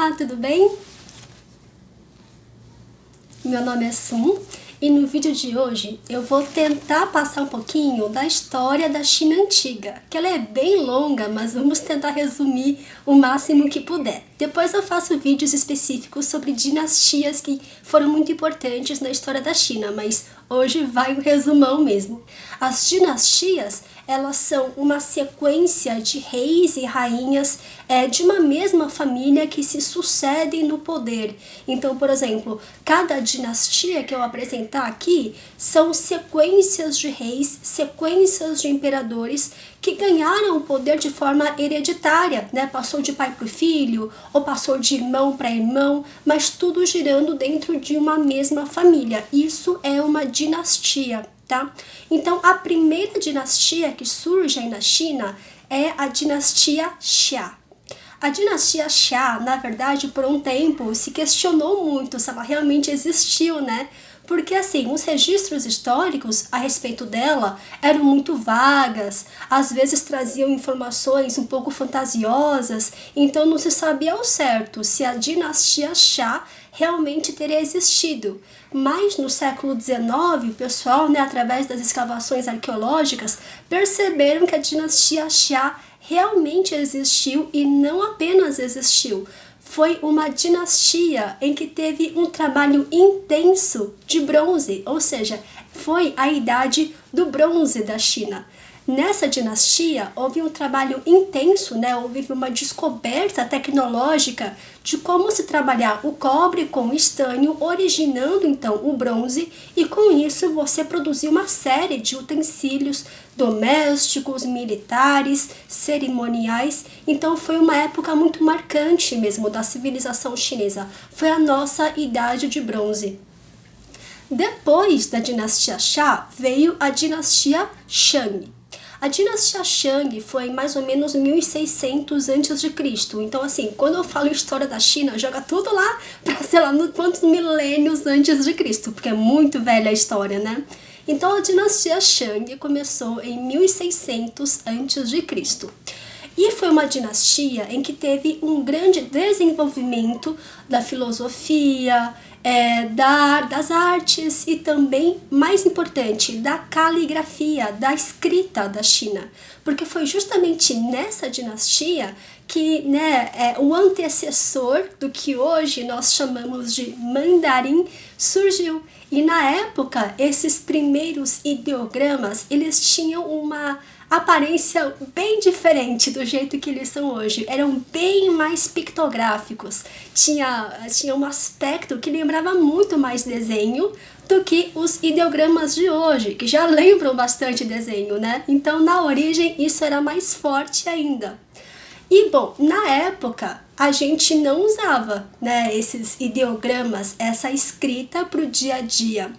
Olá, tudo bem? Meu nome é Sun e no vídeo de hoje eu vou tentar passar um pouquinho da história da China antiga, que ela é bem longa, mas vamos tentar resumir o máximo que puder. Depois eu faço vídeos específicos sobre dinastias que foram muito importantes na história da China, mas hoje vai o resumão mesmo. As dinastias, elas são uma sequência de reis e rainhas de uma mesma família que se sucedem no poder. Então, por exemplo, cada dinastia que eu apresentar aqui são sequências de reis, sequências de imperadores que ganharam o poder de forma hereditária, né? Passou de pai para o filho, ou passou de irmão para irmão, mas tudo girando dentro de uma mesma família. Isso é uma dinastia, tá? Então, a primeira dinastia que surge aí na China é a dinastia Xia. A dinastia Xia, na verdade, por um tempo se questionou muito se ela realmente existiu, né? Porque assim, os registros históricos a respeito dela eram muito vagas, às vezes traziam informações um pouco fantasiosas, então não se sabia ao certo se a dinastia Xia realmente teria existido. Mas no século XIX, o pessoal, né, através das escavações arqueológicas, perceberam que a dinastia Xia realmente existiu e não apenas existiu. Foi uma dinastia em que teve um trabalho intenso de bronze, ou seja, foi a idade do bronze da China. Nessa dinastia houve um trabalho intenso, né? Houve uma descoberta tecnológica de como se trabalhar o cobre com o estânio, originando então o bronze, e com isso você produziu uma série de utensílios domésticos, militares, cerimoniais. Então foi uma época muito marcante mesmo da civilização chinesa. Foi a nossa idade de bronze. Depois da dinastia Xia veio a dinastia Shang. A dinastia Shang foi mais ou menos 1600 a.C. Então, assim, quando eu falo história da China, joga tudo lá para, sei lá, quantos milênios antes de Cristo, porque é muito velha a história, né? Então, a dinastia Shang começou em 1600 a.C. E foi uma dinastia em que teve um grande desenvolvimento da filosofia, das artes e também, mais importante, da caligrafia, da escrita da China. Porque foi justamente nessa dinastia que, né, o antecessor do que hoje nós chamamos de mandarim surgiu. E na época, esses primeiros ideogramas, eles tinham uma aparência bem diferente do jeito que eles são hoje. Eram bem mais pictográficos. Tinha um aspecto que lembrava muito mais desenho do que os ideogramas de hoje, que já lembram bastante desenho, né? Então, na origem, isso era mais forte ainda. E, bom, na época, a gente não usava, né, esses ideogramas, essa escrita para o dia a dia.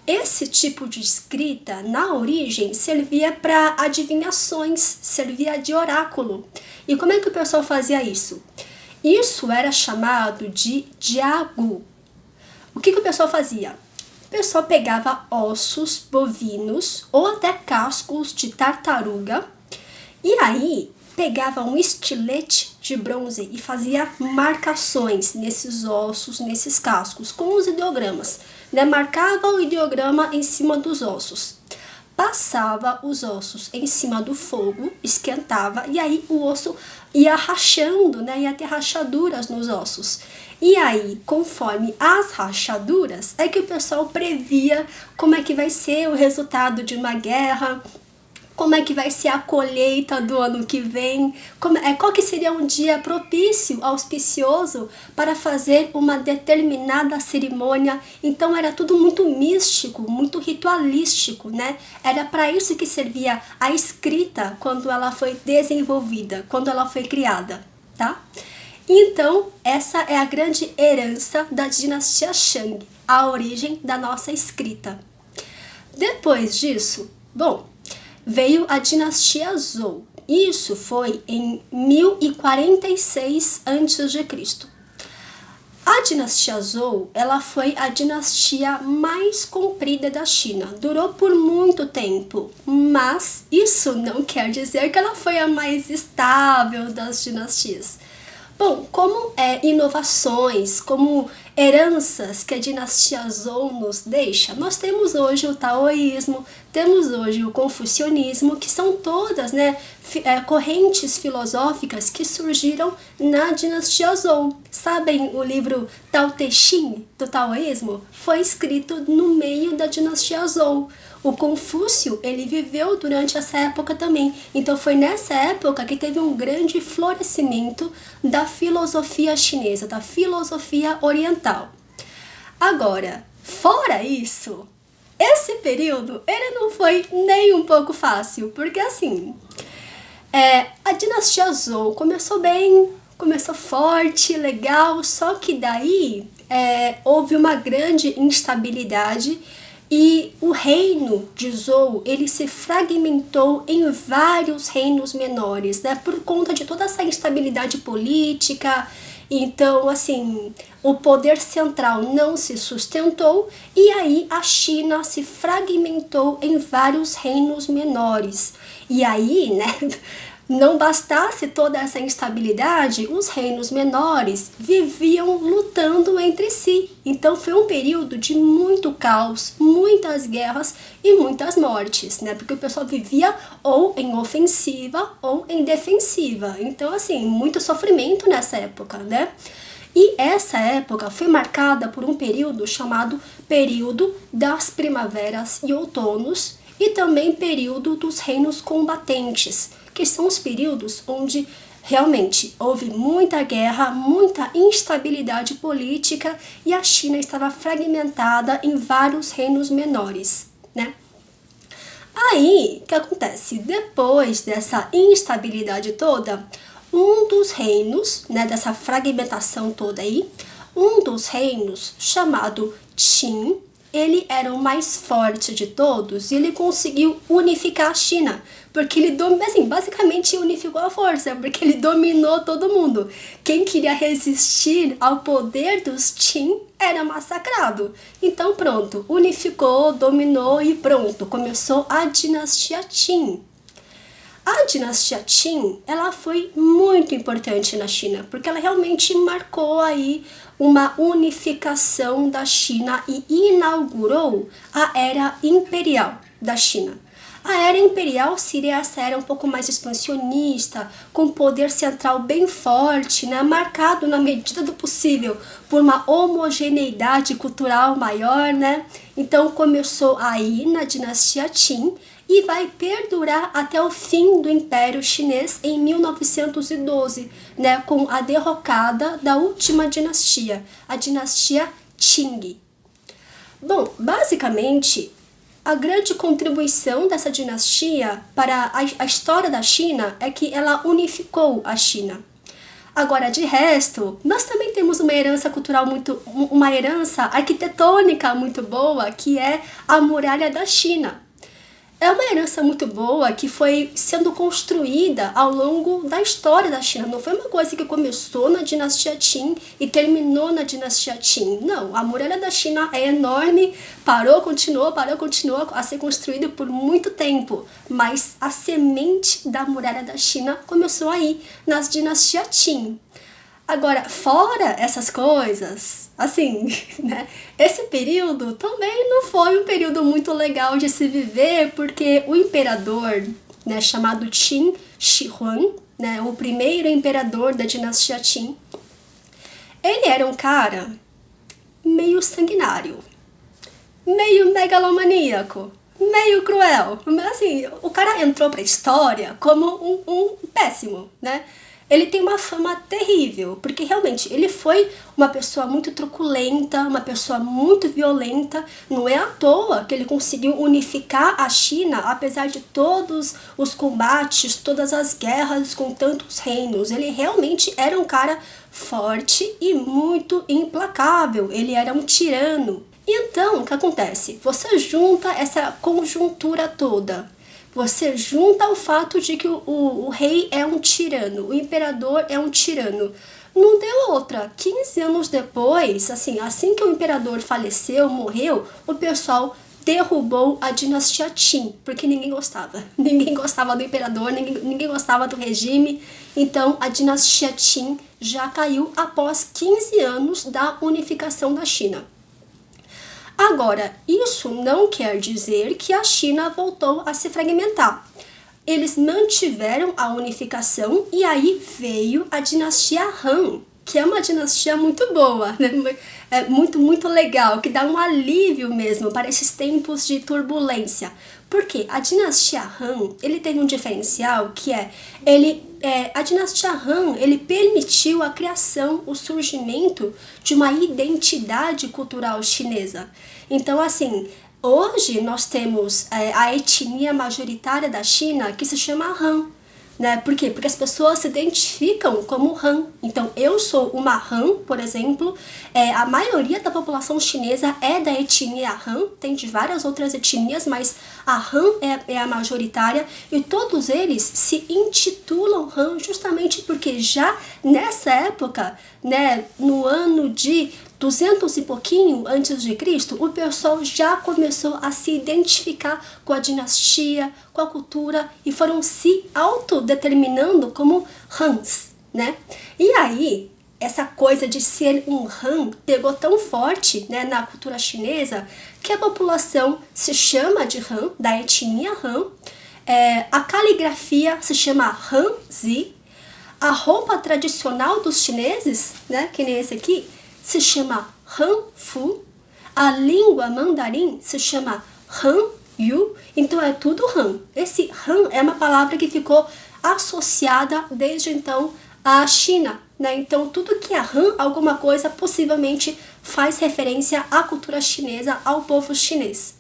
Esse tipo de escrita, na origem, servia para adivinhações, servia de oráculo. E como é que o pessoal fazia isso? Isso era chamado de jiagu. O que o pessoal fazia? O pessoal pegava ossos bovinos ou até cascos de tartaruga e aí pegava um estilete de bronze e fazia marcações nesses ossos, nesses cascos, com os ideogramas. Né? Marcava o ideograma em cima dos ossos. Passava os ossos em cima do fogo, esquentava, e aí o osso ia rachando, né? Ia ter rachaduras nos ossos. E aí, conforme as rachaduras, é que o pessoal previa como é que vai ser o resultado de uma guerra, como é que vai ser a colheita do ano que vem, qual que seria um dia propício, auspicioso, para fazer uma determinada cerimônia. Então era tudo muito místico, muito ritualístico, né? Era para isso que servia a escrita quando ela foi desenvolvida, quando ela foi criada, tá? Então, essa é a grande herança da dinastia Shang, a origem da nossa escrita. Depois disso, veio a dinastia Zhou. Isso foi em 1046 a.C. A dinastia Zhou, ela foi a dinastia mais comprida da China. Durou por muito tempo, mas isso não quer dizer que ela foi a mais estável das dinastias. Bom, como inovações, como heranças que a dinastia Zhou nos deixa, nós temos hoje o taoísmo, temos hoje o confucionismo, que são todas, né, correntes filosóficas que surgiram na dinastia Zhou. Sabem, o livro Tao Te Ching do taoísmo foi escrito no meio da dinastia Zhou. O Confúcio, ele viveu durante essa época também. Então foi nessa época que teve um grande florescimento da filosofia chinesa, da filosofia oriental. Agora, fora isso, esse período, ele não foi nem um pouco fácil, porque assim, a dinastia Zhou começou bem, começou forte, legal, só que daí houve uma grande instabilidade e o reino de Zhou, ele se fragmentou em vários reinos menores, né, por conta de toda essa instabilidade política. Então, assim, o poder central não se sustentou e aí a China se fragmentou em vários reinos menores. E aí, né, não bastasse toda essa instabilidade, os reinos menores viviam lutando entre si. Então foi um período de muito caos, muitas guerras e muitas mortes, né? Porque o pessoal vivia ou em ofensiva ou em defensiva. Então, assim, muito sofrimento nessa época, né? E essa época foi marcada por um período chamado período das primaveras e outonos e também período dos reinos combatentes, que são os períodos onde realmente houve muita guerra, muita instabilidade política e a China estava fragmentada em vários reinos menores, né? Aí, o que acontece? Depois dessa instabilidade toda, um dos reinos, né, dessa fragmentação toda aí, um dos reinos chamado Qin, ele era o mais forte de todos e ele conseguiu unificar a China, porque ele assim, basicamente unificou a força, porque ele dominou todo mundo. Quem queria resistir ao poder dos Qin era massacrado. Então pronto, unificou, dominou e pronto, começou a dinastia Qin. A dinastia Qin, ela foi muito importante na China, porque ela realmente marcou aí uma unificação da China e inaugurou a era imperial da China. A era imperial seria essa era um pouco mais expansionista, com poder central bem forte, né, marcado na medida do possível por uma homogeneidade cultural maior, né? Então começou aí na dinastia Qin e vai perdurar até o fim do Império Chinês em 1912, né, com a derrocada da última dinastia, a dinastia Qing. Bom, basicamente, a grande contribuição dessa dinastia para a história da China é que ela unificou a China. Agora, de resto, nós também temos uma herança cultural uma herança arquitetônica muito boa, que é a Muralha da China. É uma herança muito boa que foi sendo construída ao longo da história da China. Não foi uma coisa que começou na dinastia Qin e terminou na dinastia Qin. Não, a muralha da China é enorme, continuou a ser construída por muito tempo. Mas a semente da muralha da China começou aí, nas dinastias Qin. Agora, fora essas coisas, assim, né, esse período também não foi um período muito legal de se viver, porque o imperador, né, chamado Qin Shi Huang, né, o primeiro imperador da dinastia Qin, ele era um cara meio sanguinário, meio megalomaníaco, meio cruel. Assim, o cara entrou pra história como um péssimo, né? Ele tem uma fama terrível, porque realmente ele foi uma pessoa muito truculenta, uma pessoa muito violenta. Não é à toa que ele conseguiu unificar a China, apesar de todos os combates, todas as guerras com tantos reinos. Ele realmente era um cara forte e muito implacável. Ele era um tirano. Então, o que acontece? Você junta essa conjuntura toda. Você junta o fato de que o rei é um tirano, o imperador é um tirano. Não deu outra. 15 anos depois, assim que o imperador faleceu, morreu, o pessoal derrubou a dinastia Qin, porque ninguém gostava. Ninguém gostava do imperador, ninguém gostava do regime. Então, a dinastia Qin já caiu após 15 anos da unificação da China. Agora, isso não quer dizer que a China voltou a se fragmentar. Eles mantiveram a unificação e aí veio a dinastia Han, que é uma dinastia muito boa, né? É muito legal, que dá um alívio mesmo para esses tempos de turbulência. Porque a dinastia Han, ele tem um diferencial que a dinastia Han, ele permitiu a criação, o surgimento de uma identidade cultural chinesa. Então, assim, hoje nós temos a etnia majoritária da China que se chama Han. Né? Por quê? Porque as pessoas se identificam como Han. Então, eu sou uma Han, por exemplo. A maioria da população chinesa é da etnia Han. Tem de várias outras etnias, mas a Han é a majoritária. E todos eles se intitulam Han justamente porque já nessa época, né, no ano de 200 e pouquinho antes de Cristo, o pessoal já começou a se identificar com a dinastia, com a cultura e foram se autodeterminando como Hans, né? E aí, essa coisa de ser um Han pegou tão forte, né, na cultura chinesa que a população se chama de Han, da etnia Han. A caligrafia se chama Hanzi. A roupa tradicional dos chineses, né, que nem esse aqui, se chama Hanfu. A língua mandarim se chama Hanyu. Então é tudo Han. Esse Han é uma palavra que ficou associada desde então à China, né? Então tudo que é Han, alguma coisa, possivelmente faz referência à cultura chinesa, ao povo chinês.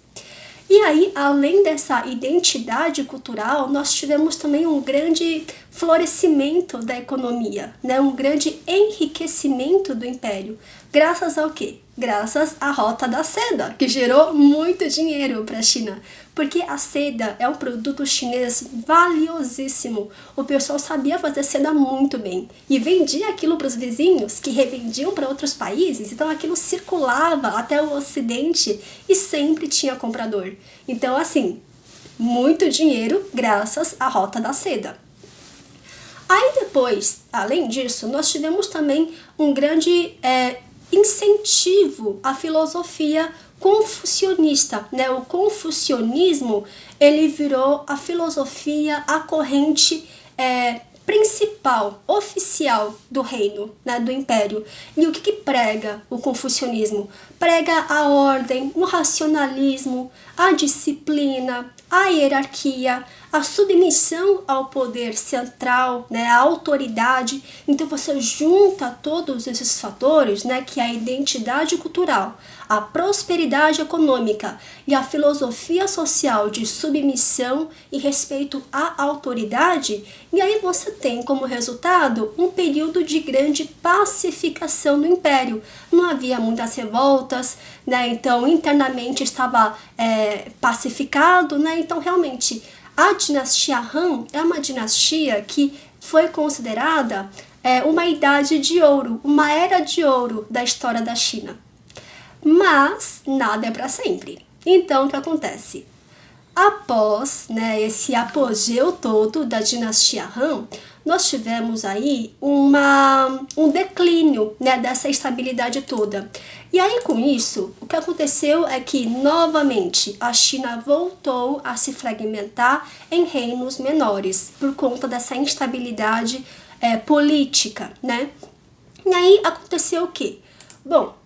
E aí, além dessa identidade cultural, nós tivemos também um grande florescimento da economia, né? Um grande enriquecimento do império. Graças ao quê? Graças à Rota da Seda, que gerou muito dinheiro para a China. Porque a seda é um produto chinês valiosíssimo. O pessoal sabia fazer seda muito bem. E vendia aquilo para os vizinhos, que revendiam para outros países. Então aquilo circulava até o Ocidente e sempre tinha comprador. Então, assim, muito dinheiro graças à Rota da Seda. Aí depois, além disso, nós tivemos também um grande incentivo à filosofia confucionista, né? O confucionismo, ele virou a filosofia, a corrente principal, oficial do reino, né, do império. E o que prega o confucionismo? Prega a ordem, o racionalismo, a disciplina, a hierarquia, a submissão ao poder central, né, a autoridade. Então você junta todos esses fatores, né, que é a identidade cultural, a prosperidade econômica e a filosofia social de submissão e respeito à autoridade, e aí você tem como resultado um período de grande pacificação no império. Não havia muitas revoltas, né, então internamente estava pacificado, né, então realmente a dinastia Han é uma dinastia que foi considerada uma idade de ouro, uma era de ouro da história da China. Mas nada é para sempre. Então, o que acontece? Após, né, esse apogeu todo da dinastia Han, nós tivemos aí um declínio, né, dessa estabilidade toda. E aí, com isso, o que aconteceu é que, novamente, a China voltou a se fragmentar em reinos menores, por conta dessa instabilidade política, né? E aí, aconteceu o quê? Bom,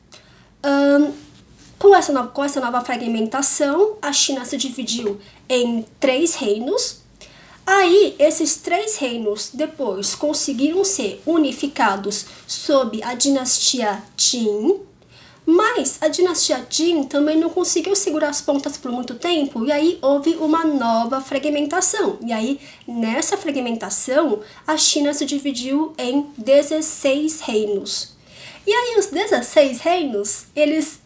com essa nova fragmentação, a China se dividiu em 3 reinos. Aí, esses 3 reinos depois conseguiram ser unificados sob a dinastia Qin, mas a dinastia Qin também não conseguiu segurar as pontas por muito tempo, e aí houve uma nova fragmentação. E aí, nessa fragmentação, a China se dividiu em 16 reinos. E aí, os 16 reinos, eles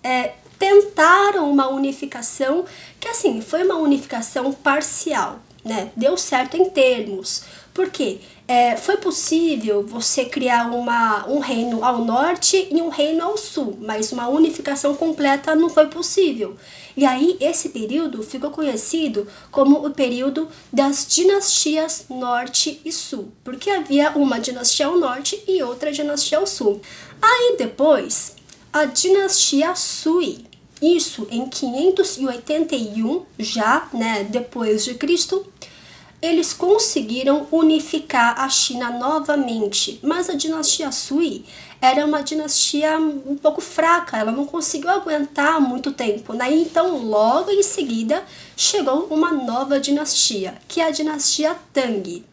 tentaram uma unificação, que assim, foi uma unificação parcial, né? Deu certo em termos. Por quê? Foi possível você criar um reino ao norte e um reino ao sul, mas uma unificação completa não foi possível. E aí esse período ficou conhecido como o período das dinastias norte e sul, porque havia uma dinastia ao norte e outra dinastia ao sul. Aí depois, a dinastia Sui, isso em 581 já, né, depois de Cristo, eles conseguiram unificar a China novamente, mas a dinastia Sui era uma dinastia um pouco fraca, ela não conseguiu aguentar muito tempo, né? Então logo em seguida chegou uma nova dinastia, que é a dinastia Tang.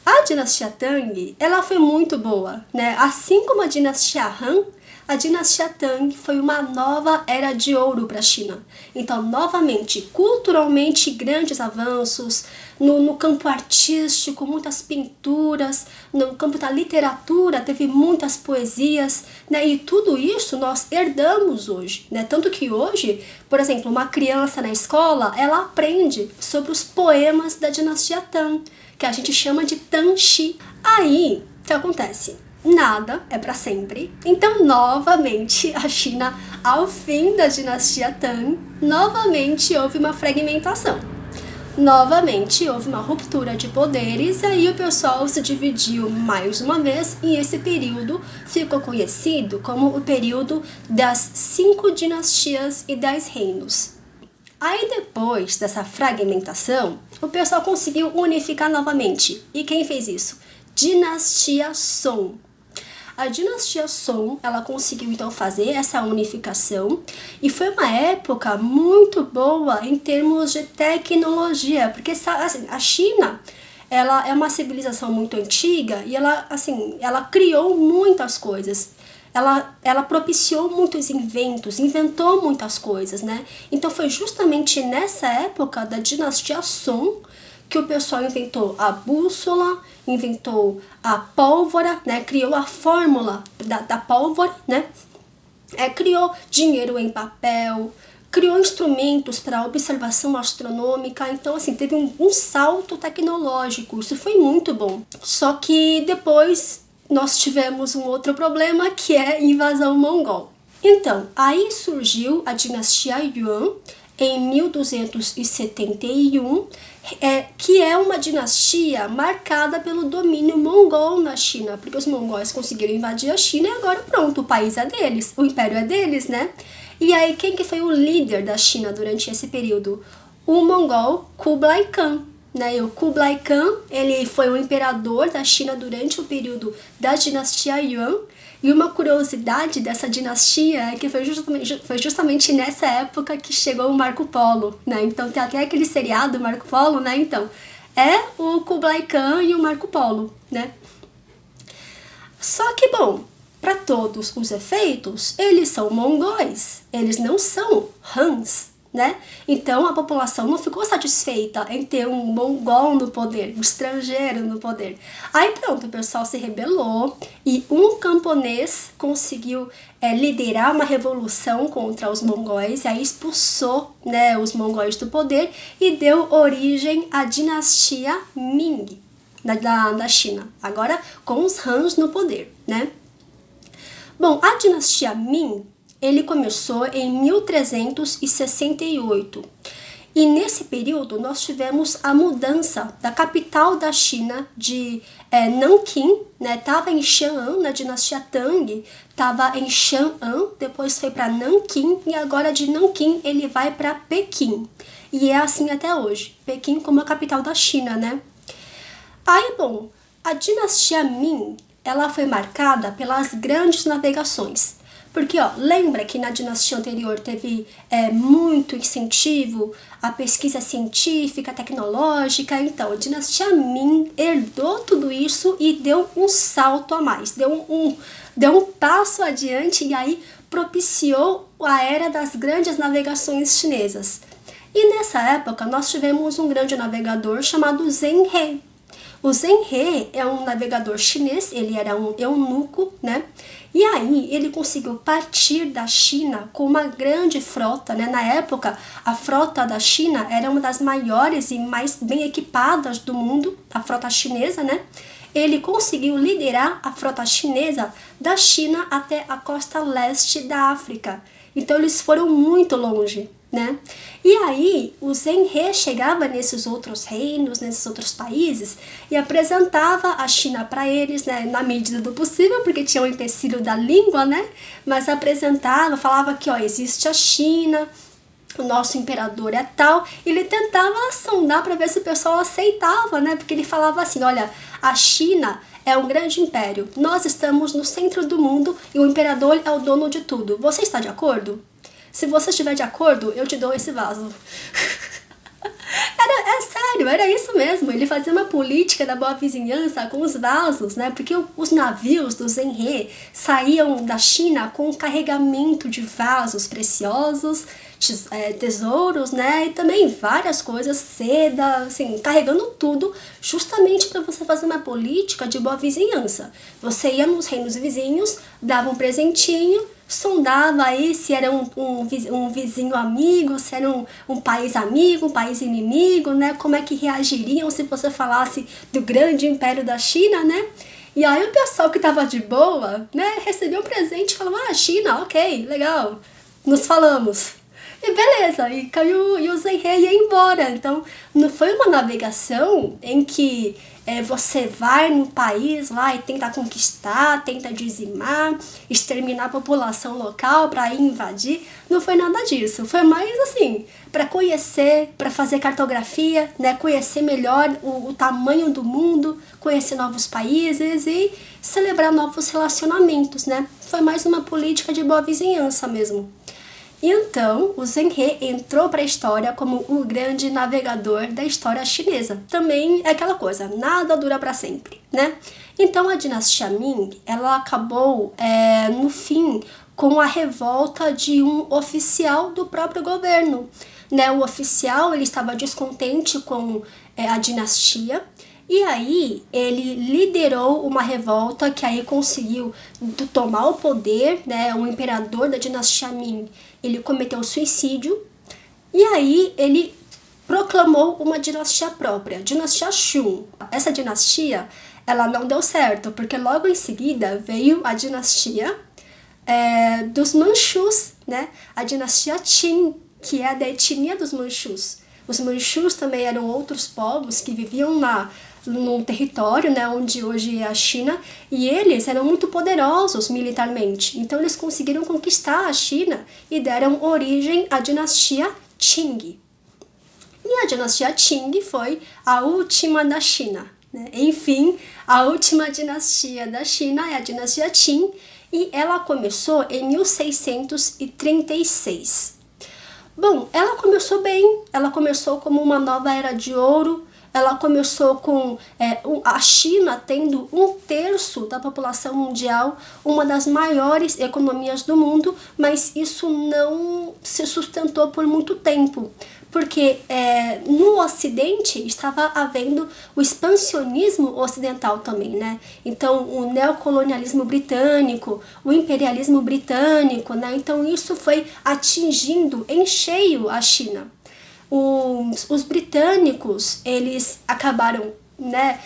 A dinastia Tang, ela foi muito boa, né? Assim como a dinastia Han, a dinastia Tang foi uma nova era de ouro para a China. Então, novamente, culturalmente, grandes avanços, no campo artístico, muitas pinturas, no campo da literatura, teve muitas poesias, né? E tudo isso nós herdamos hoje, né? Tanto que hoje, por exemplo, uma criança na escola, ela aprende sobre os poemas da dinastia Tang, que a gente chama de Tang Xi. Aí, o que acontece? Nada é para sempre. Então, novamente, a China, ao fim da dinastia Tang, novamente houve uma fragmentação. Novamente houve uma ruptura de poderes, e aí o pessoal se dividiu mais uma vez, e esse período ficou conhecido como o período das 5 dinastias e 10 reinos. Aí depois dessa fragmentação, o pessoal conseguiu unificar novamente. E quem fez isso? Dinastia Song. A dinastia Song, ela conseguiu então fazer essa unificação, e foi uma época muito boa em termos de tecnologia, porque assim, a China, ela é uma civilização muito antiga e ela criou muitas coisas. Ela propiciou muitos inventos, inventou muitas coisas, né? Então foi justamente nessa época da dinastia Song que o pessoal inventou a bússola, inventou a pólvora, né? Criou a fórmula da pólvora, né? Criou dinheiro em papel, criou instrumentos para observação astronômica. Então, assim, teve um salto tecnológico, isso foi muito bom. Só que depois nós tivemos um outro problema, que é a invasão mongol. Então, aí surgiu a dinastia Yuan em 1271, que é uma dinastia marcada pelo domínio mongol na China, porque os mongóis conseguiram invadir a China e agora pronto, o país é deles, o império é deles, né? E aí quem que foi o líder da China durante esse período? O mongol Kublai Khan. Né? O Kublai Khan, ele foi o imperador da China durante o período da dinastia Yuan. E uma curiosidade dessa dinastia é que foi justamente nessa época que chegou o Marco Polo, né? Então tem até aquele seriado Marco Polo, né? Então, é o Kublai Khan e o Marco Polo, né? Só que, bom, para todos os efeitos, eles são mongóis, eles não são Hans, né? Então a população não ficou satisfeita em ter um mongol no poder, um estrangeiro no poder. Aí pronto, o pessoal se rebelou e um camponês conseguiu liderar uma revolução contra os mongóis, e aí expulsou, né, os mongóis do poder e deu origem à dinastia Ming da China, agora com os Hans no poder, né? Bom, a dinastia Ming, ele começou em 1368 e nesse período nós tivemos a mudança da capital da China de Nanquim, né? Tava em Xi'an, na dinastia Tang, tava em Chang'an, depois foi para Nanquim e agora de Nanquim ele vai para Pequim. E é assim até hoje, Pequim como a capital da China, né? Aí, bom, a dinastia Ming, ela foi marcada pelas grandes navegações. Porque, lembra que na dinastia anterior teve muito incentivo à pesquisa científica, tecnológica? Então, a dinastia Ming herdou tudo isso e deu um salto a mais, deu um passo adiante e aí propiciou a era das grandes navegações chinesas. E nessa época nós tivemos um grande navegador chamado Zheng He. O Zheng He é um navegador chinês, ele era um eunuco, né? E aí ele conseguiu partir da China com uma grande frota, né? Na época, a frota da China era uma das maiores e mais bem equipadas do mundo, a frota chinesa, né? Ele conseguiu liderar a frota chinesa da China até a costa leste da África. Então eles foram muito longe, né? E aí o Zheng He chegava nesses outros reinos, nesses outros países e apresentava a China para eles, né? Na medida do possível, porque tinha o empecilho da língua, né? Mas apresentava, falava que ó, existe a China, o nosso imperador é tal, e ele tentava sondar para ver se o pessoal aceitava, né? Porque ele falava assim, olha, a China é um grande império, nós estamos no centro do mundo e o imperador é o dono de tudo. Você está de acordo? Se você estiver de acordo, eu te dou esse vaso. É sério, era isso mesmo. Ele fazia uma política da boa vizinhança com os vasos, né? Porque os navios do Zheng He saíam da China com um carregamento de vasos preciosos, tesouros, né? E também várias coisas, seda, assim, carregando tudo, justamente para você fazer uma política de boa vizinhança. Você ia nos reinos vizinhos, dava um presentinho, sondava aí se era um vizinho amigo, se era um país amigo, um país inimigo, né? Como é que reagiriam se você falasse do grande império da China, né? E aí o pessoal que tava de boa, né, recebeu um presente e falava, China, ok, legal, nos falamos. E beleza, e caiu, e o Zheng He ia embora. Então, não foi uma navegação em que você vai no país lá e tenta conquistar, tenta dizimar, exterminar a população local para ir invadir. Não foi nada disso. Foi mais assim, para conhecer, para fazer cartografia, né, conhecer melhor o tamanho do mundo, conhecer novos países e celebrar novos relacionamentos, né? Foi mais uma política de boa vizinhança mesmo. Então, o Zheng He entrou para a história como o grande navegador da história chinesa. Também é aquela coisa, nada dura para sempre, né? Então, a dinastia Ming, ela acabou, no fim, com a revolta de um oficial do próprio governo, né? O oficial, ele estava descontente com a dinastia, e aí ele liderou uma revolta que aí conseguiu tomar o poder, né? O imperador da dinastia Ming, ele cometeu suicídio e aí ele proclamou uma dinastia própria, dinastia Shun. Essa dinastia, ela não deu certo, porque logo em seguida veio a dinastia dos Manchus, né? A dinastia Qin, que é da etnia dos Manchus. Os Manchus também eram outros povos que viviam no território, né, onde hoje é a China, e eles eram muito poderosos militarmente. Então eles conseguiram conquistar a China e deram origem à dinastia Qing. E a dinastia Qing foi a última da China, né? Enfim, a última dinastia da China é a dinastia Qin, e ela começou em 1636. Bom, ela começou bem, ela começou como uma nova era de ouro. Ela começou com a China tendo 1/3 da população mundial, uma das maiores economias do mundo, mas isso não se sustentou por muito tempo, porque no Ocidente estava havendo o expansionismo ocidental também, né? Então, o neocolonialismo britânico, o imperialismo britânico, né? Então, isso foi atingindo em cheio a China. Os britânicos, eles acabaram, né,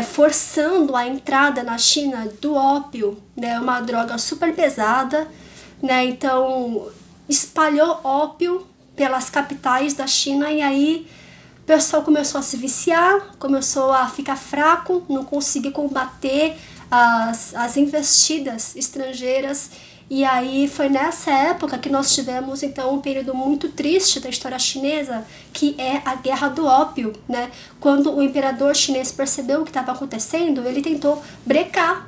forçando a entrada na China do ópio, né, uma droga super pesada, né, então espalhou ópio pelas capitais da China e aí o pessoal começou a se viciar, começou a ficar fraco, não conseguia combater as investidas estrangeiras. E aí foi nessa época que nós tivemos então um período muito triste da história chinesa, que é a Guerra do Ópio, né? Quando o imperador chinês percebeu o que estava acontecendo, ele tentou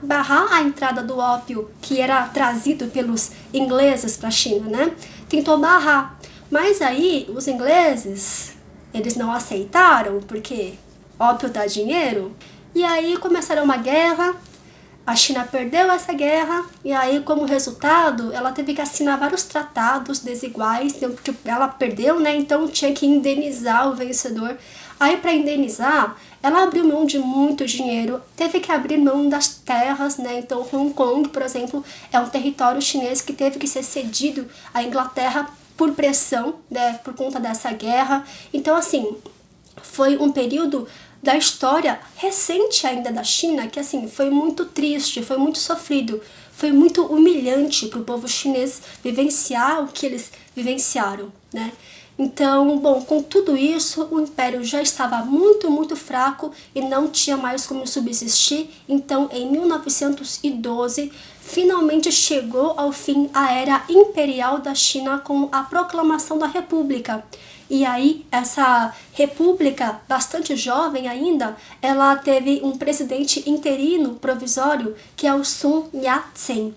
barrar a entrada do ópio que era trazido pelos ingleses para a China, né? Tentou barrar, mas aí os ingleses, eles não aceitaram, porque ópio dá dinheiro, e aí começaram uma guerra. A China perdeu essa guerra e aí, como resultado, ela teve que assinar vários tratados desiguais, porque ela perdeu, né? Então tinha que indenizar o vencedor. Aí, para indenizar, ela abriu mão de muito dinheiro, teve que abrir mão das terras, né? Então, Hong Kong, por exemplo, é um território chinês que teve que ser cedido à Inglaterra por pressão, né? Por conta dessa guerra. Então, assim, foi um período da história recente ainda da China que, assim, foi muito triste, foi muito sofrido, foi muito humilhante para o povo chinês vivenciar o que eles vivenciaram, né? Então, bom, com tudo isso, o Império já estava muito, muito fraco e não tinha mais como subsistir. Então, em 1912, finalmente chegou ao fim a Era Imperial da China com a proclamação da República. E aí, essa república, bastante jovem ainda, ela teve um presidente interino provisório, que é o Sun Yat-sen.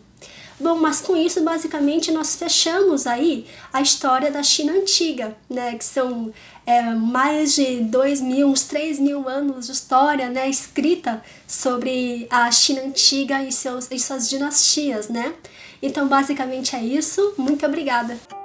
Bom, mas com isso, basicamente, nós fechamos aí a história da China antiga, né? Que são mais de 2.000, uns 3.000 anos de história, né? Escrita sobre a China antiga e suas dinastias, né? Então, basicamente é isso. Muito obrigada!